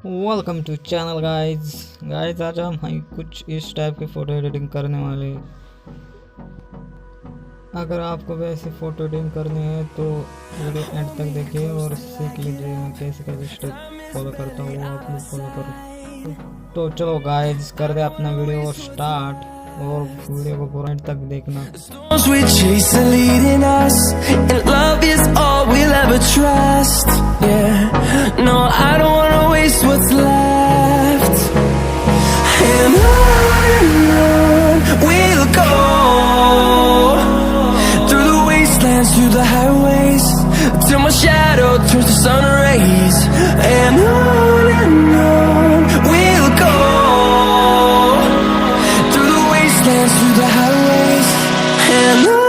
Welcome to channel guys आज हम कुछ इस टाइप की फ़ोटो एडिटिंग करने वाले। अगर आपको वैसे फ़ोटो एडिटिंग करनी है तो वीडियो एंड तक देखिए और सीख लीजिए मैं कैसे कैसे स्टेप फॉलो करता हूँ आप लोग फॉलो करो। तो चलो गाइज कर दे अपना वीडियो स्टार्ट और वीडियो को पूरा एंड तक देखना। What's left, and on we'll go, through the wastelands, through the highways, till my shadow turns to sun rays. And on we'll go, through the wastelands, through the highways, and on.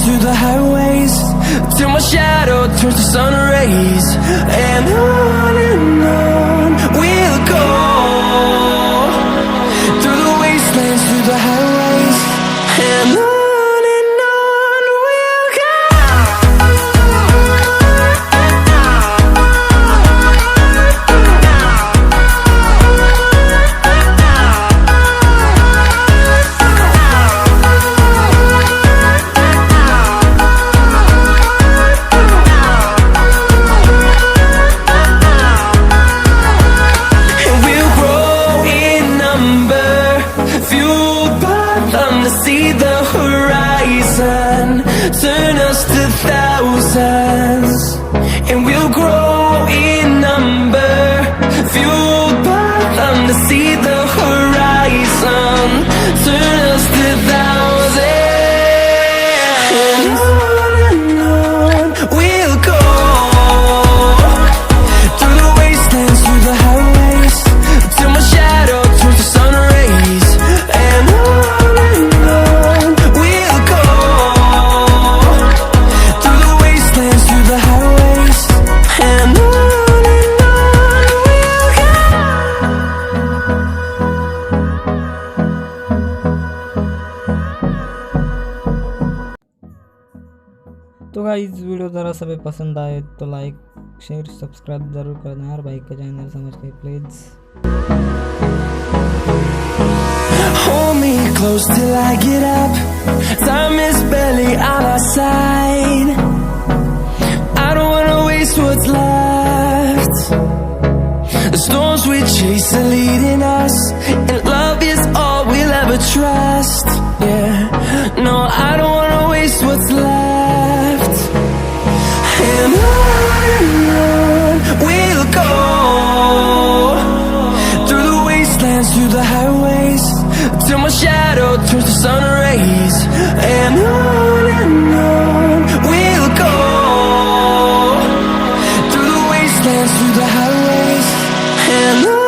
Through the highways, till my shadow turns to sun rays. And on we'll go, through the wastelands, through the highways, and on we'll go. See the horizon, turn us to thousands, and we'll grow in number, fueled by them to see the horizon, turn us to thousands, and on we'll go, through the wastelands, through the highways, till my shadow turns to sun rays. And तो guys video ज़रा सब पसंद आए तो like share subscribe ज़रूर करना यार भाई का चैनल समझ के please. Hold me close till I get up. Time is barely on our side. I don't wanna waste what's left. The storms we chase are leading us, and love is all we'll ever trust. Yeah, no, I don't wanna waste what's left. And on we'll go, through the wastelands, through the highways, till my shadow turns to sun rays. And on we'll go, through the wastelands, through the highways, and on.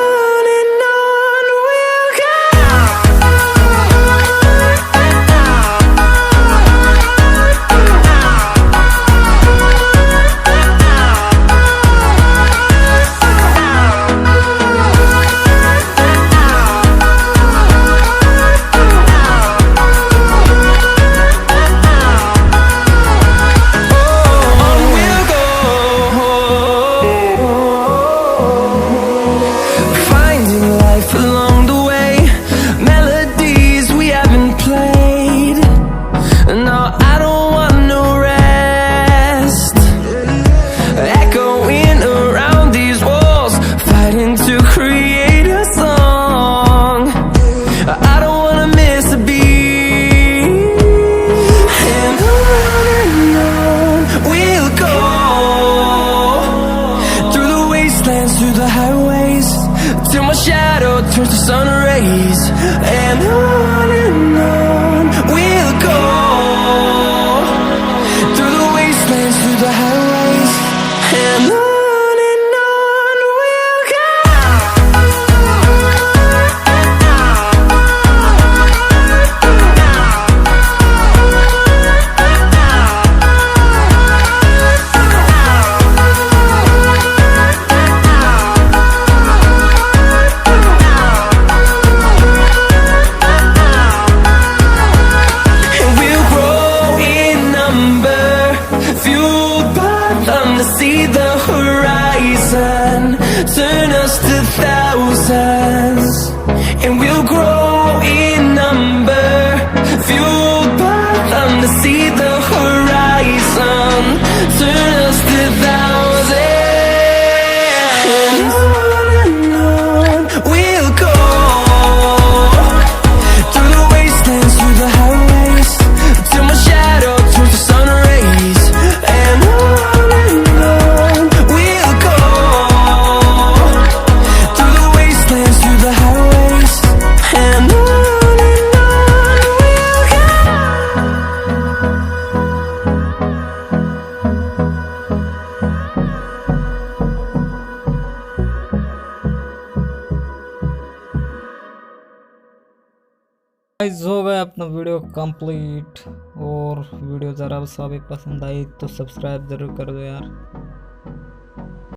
shadow turns to sun rays, and on we'll go, through the wastelands, through the highways, and on we'll go. See the horizon turn us to thousands, and we'll grow in number, fueled by them to see the horizon turn us to thousands, and on we'll go, through the wastelands, through the highways, till my shadow turns to sun rays, and on guys हो गया अपना video complete. और video ज़रा सा भी पसंद आई तो subscribe ज़रूर कर दो यार।